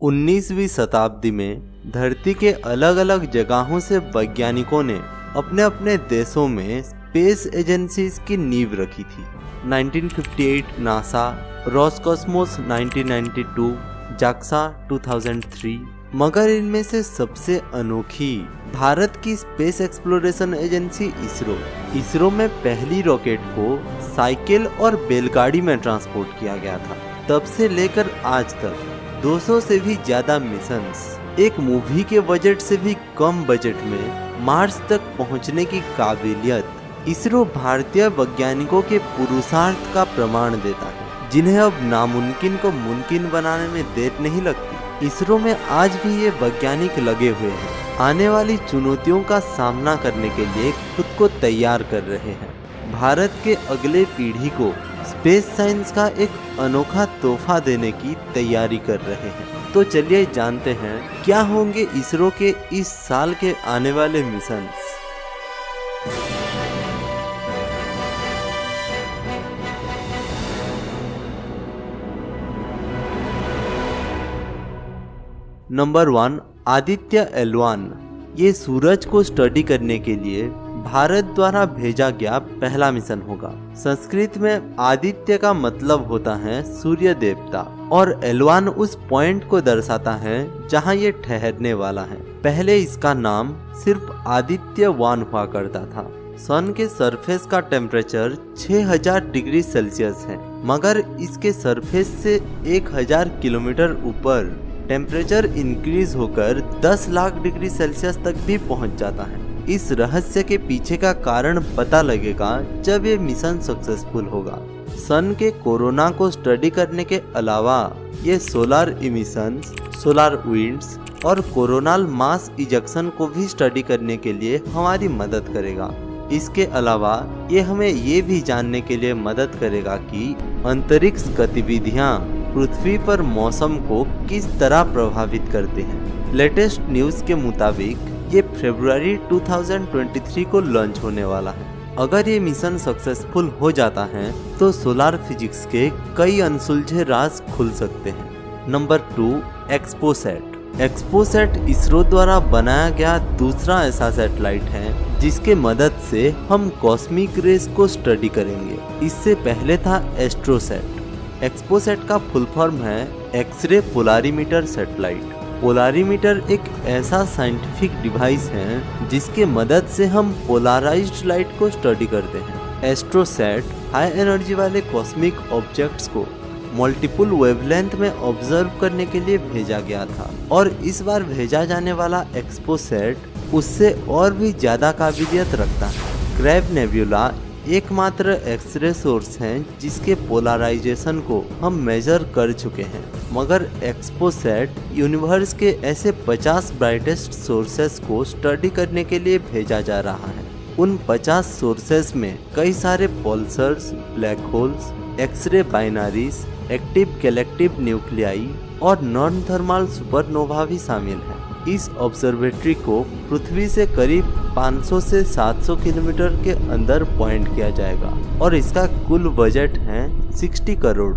19वीं शताब्दी में धरती के अलग अलग जगहों से वैज्ञानिकों ने अपने अपने देशों में स्पेस एजेंसीज की नींव रखी थी। 1958 नासा, रोसकॉस्मोस 1992, जाक्सा 2003, मगर इनमें से सबसे अनोखी भारत की स्पेस एक्सप्लोरेशन एजेंसी इसरो में पहली रॉकेट को साइकिल और बैलगाड़ी में ट्रांसपोर्ट किया गया था। तब से लेकर आज तक 200 से भी ज्यादा मिशंस, एक मूवी के बजट से भी कम बजट में मार्स तक पहुंचने की काबिलियत इसरो भारतीय वैज्ञानिकों के पुरुषार्थ का प्रमाण देता है, जिन्हें अब नामुमकिन को मुमकिन बनाने में देर नहीं लगती। इसरो में आज भी ये वैज्ञानिक लगे हुए हैं, आने वाली चुनौतियों का सामना करने के लिए खुद को तैयार कर रहे हैं। भारत के अगले पीढ़ी को स्पेस साइंस का एक अनोखा तोहफा देने की तैयारी कर रहे हैं। तो चलिए जानते हैं क्या होंगे इसरो के इस साल के आने वाले मिशंस। Number 1, Aditya L1। ये सूरज को स्टडी करने के लिए भारत द्वारा भेजा गया पहला मिशन होगा। संस्कृत में आदित्य का मतलब होता है सूर्य देवता और L1 उस पॉइंट को दर्शाता है जहां ये ठहरने वाला है। पहले इसका नाम सिर्फ आदित्य 1 हुआ करता था। सन के सरफेस का टेम्परेचर 6000 डिग्री सेल्सियस है, मगर इसके सरफेस से 1000 किलोमीटर ऊपर टेम्परेचर इंक्रीज होकर 10 लाख डिग्री सेल्सियस तक भी पहुंच जाता है। इस रहस्य के पीछे का कारण पता लगेगा जब ये मिशन सक्सेसफुल होगा। सन के कोरोना को स्टडी करने के अलावा ये सोलर इमिशंस, सोलर विंड्स और कोरोनल मास इजेक्शन को भी स्टडी करने के लिए हमारी मदद करेगा। इसके अलावा ये हमें ये भी जानने के लिए मदद करेगा कि अंतरिक्ष गतिविधियां पृथ्वी पर मौसम को किस तरह प्रभावित करते हैं। लेटेस्ट न्यूज़ के मुताबिक ये फरवरी 2023 को लॉन्च होने वाला है। अगर ये मिशन सक्सेसफुल हो जाता है तो सोलर फिजिक्स के कई अनसुलझे राज खुल सकते हैं। Number 2, XPoSat. एक्सपोसैट इसरो द्वारा बनाया गया दूसरा ऐसा सैटेलाइट है जिसके मदद से हम कॉस्मिक रेस को स्टडी करेंगे। इससे पहले था एस्ट्रोसैट। एक्सपोसैट का फुल फॉर्म है एक्सरे पोलारीमीटर सैटेलाइट। पोलारीमीटर एक ऐसा साइंटिफिक डिवाइस है जिसके मदद से हम पोलराइज्ड लाइट को स्टडी करते हैं। एस्ट्रोसैट हाई एनर्जी वाले कॉस्मिक ऑब्जेक्ट्स को मल्टीपल वेवलेंथ में ऑब्जर्व करने के लिए भेजा गया था और इस बार भेजा जाने वाला एक्सपोसैट उससे और भी ज्यादा काबिलियत रखता है। क्रैब नेब्यूला एकमात्र एक्सरे सोर्स हैं जिसके पोलराइजेशन को हम मेजर कर चुके हैं, मगर एक्सपोसैट यूनिवर्स के ऐसे 50 ब्राइटेस्ट सोर्सेस को स्टडी करने के लिए भेजा जा रहा है। उन 50 सोर्सेस में कई सारे pulsars, black holes, X-ray binaries, active galactic nuclei और नॉन थर्मल सुपरनोवा भी शामिल है। इस ऑब्जर्वेटरी को पृथ्वी से करीब 500 से 700 किलोमीटर के अंदर पॉइंट किया जाएगा और इसका कुल बजट है 60 करोड़।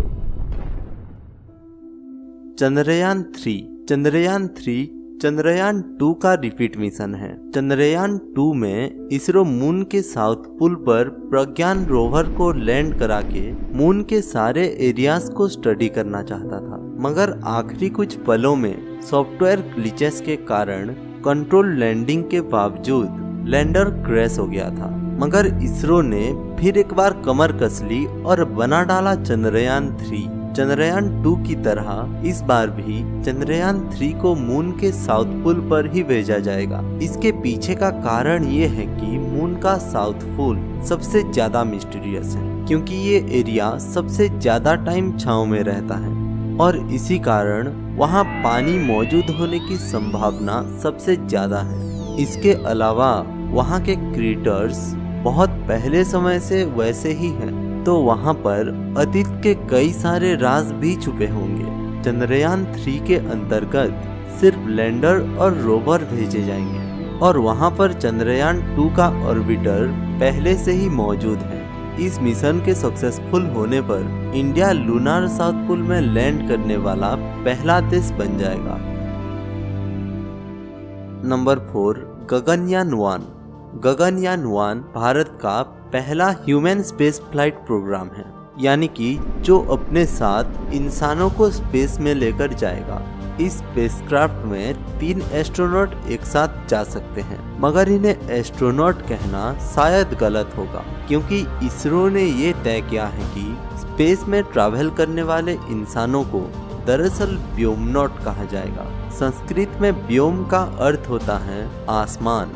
चंद्रयान 3 चंद्रयान 2 का रिपीट मिशन है। चंद्रयान 2 में इसरो मून के साउथ पोल पर प्रज्ञान रोवर को लैंड करा के मून के सारे एरियाज को स्टडी करना चाहता था, मगर आखिरी कुछ पलों में सॉफ्टवेयर ग्लिचेस के कारण कंट्रोल लैंडिंग के बावजूद लैंडर क्रैश हो गया था। मगर इसरो ने फिर एक बार कमर कस ली और बना डाला चंद्रयान 3। चंद्रयान 2 की तरह इस बार भी चंद्रयान 3 को मून के साउथ पोल पर ही भेजा जाएगा। इसके पीछे का कारण ये है कि मून का साउथ पोल सबसे ज्यादा मिस्टीरियस है, क्योंकि ये एरिया सबसे ज्यादा टाइम छांव में रहता है और इसी कारण वहाँ पानी मौजूद होने की संभावना सबसे ज्यादा है। इसके अलावा वहाँ के क्रिएटर्स बहुत पहले समय से वैसे ही हैं, तो वहाँ पर अतीत के कई सारे राज भी छुपे होंगे। चंद्रयान 3 के अंतर्गत सिर्फ लैंडर और रोवर भेजे जाएंगे और वहाँ पर चंद्रयान 2 का ऑर्बिटर पहले से ही मौजूद है। इस मिशन के सक्सेसफुल होने पर इंडिया लूनार साउथ पोल में लैंड करने वाला पहला देश बन जाएगा। नंबर 4, गगनयान 1। गगनयान 1 भारत का पहला ह्यूमन स्पेस फ्लाइट प्रोग्राम है, यानी कि जो अपने साथ इंसानों को स्पेस में लेकर जाएगा। इस स्पेसक्राफ्ट में 3 एस्ट्रोनॉट एक साथ जा सकते हैं, मगर इन्हें एस्ट्रोनॉट कहना शायद गलत होगा, क्योंकि इसरो ने ये तय किया है कि स्पेस में ट्रैवल करने वाले इंसानों को दरअसल व्योमनॉट कहा जाएगा। संस्कृत में व्योम का अर्थ होता है आसमान।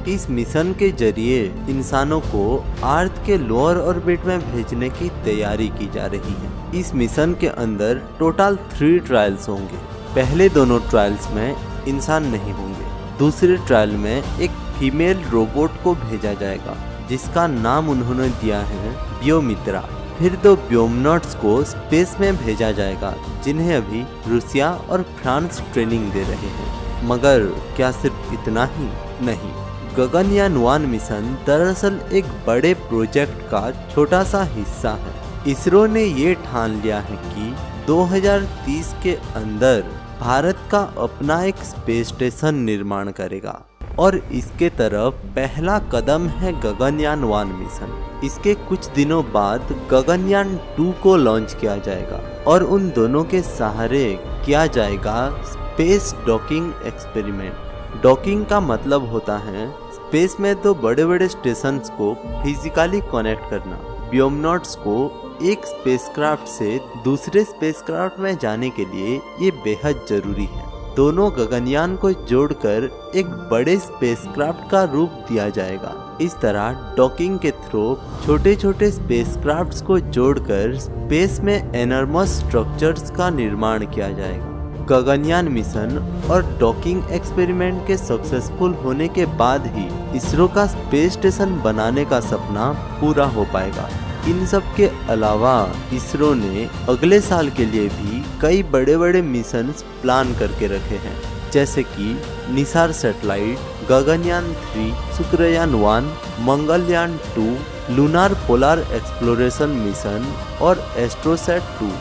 इस मिशन के जरिए इंसानों को अर्थ के लोअर ऑर्बिट में भेजने की तैयारी की जा रही है। इस मिशन के अंदर टोटल 3 ट्रायल्स होंगे। पहले दोनों ट्रायल्स में इंसान नहीं होंगे। दूसरे ट्रायल में एक फीमेल रोबोट को भेजा जाएगा, जिसका नाम उन्होंने दिया है व्योमित्रा। फिर 2 व्योमनॉट्स को स्पेस में भेजा जाएगा, जिन्हें अभी रूसिया और फ्रांस ट्रेनिंग दे रहे हैं। मगर क्या सिर्फ इतना ही? नहीं, गगनयान 1 मिशन दरअसल एक बड़े प्रोजेक्ट का छोटा सा हिस्सा है। इसरो ने ये ठान लिया है कि 2030 के अंदर भारत का अपना एक स्पेस स्टेशन निर्माण करेगा, और इसके तरफ पहला कदम है गगनयान 1 मिशन। इसके कुछ दिनों बाद गगनयान 2 को लॉन्च किया जाएगा, और उन दोनों के सहारे किया जाएगा स्पेस डॉकिंग एक्सपेरिमेंट। डॉकिंग का मतलब होता है स्पेस में 2 बड़े बड़े स्टेशंस को फिजिकली कनेक्ट करना। व्योमनॉट्स को एक स्पेसक्राफ्ट से दूसरे स्पेसक्राफ्ट में जाने के लिए ये बेहद जरूरी है। दोनों गगनयान को जोड़कर एक बड़े स्पेसक्राफ्ट का रूप दिया जाएगा। इस तरह डॉकिंग के थ्रू छोटे छोटे स्पेसक्राफ्ट्स को जोड़कर स्पेस में एनॉर्मस स्ट्रक्चर्स का निर्माण किया जाएगा। गगनयान मिशन और डॉकिंग एक्सपेरिमेंट के सक्सेसफुल होने के बाद ही इसरो का स्पेस स्टेशन बनाने का सपना पूरा हो पाएगा। इन सब के अलावा इसरो ने अगले साल के लिए भी कई बड़े बड़े मिशंस प्लान करके रखे हैं, जैसे कि Nisar satellite, Gaganyaan 3, Shukrayaan 1, Mangalyaan 2, lunar polar exploration mission और एस्ट्रोसैट 2।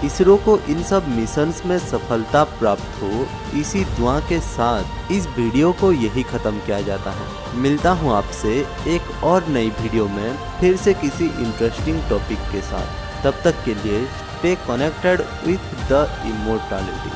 इसरो को इन सब मिशंस में सफलता प्राप्त हो, इसी दुआ के साथ इस वीडियो को यही खत्म किया जाता है। मिलता हूँ आपसे एक और नई वीडियो में फिर से किसी इंटरेस्टिंग टॉपिक के साथ। तब तक के लिए stay connected with the immortality.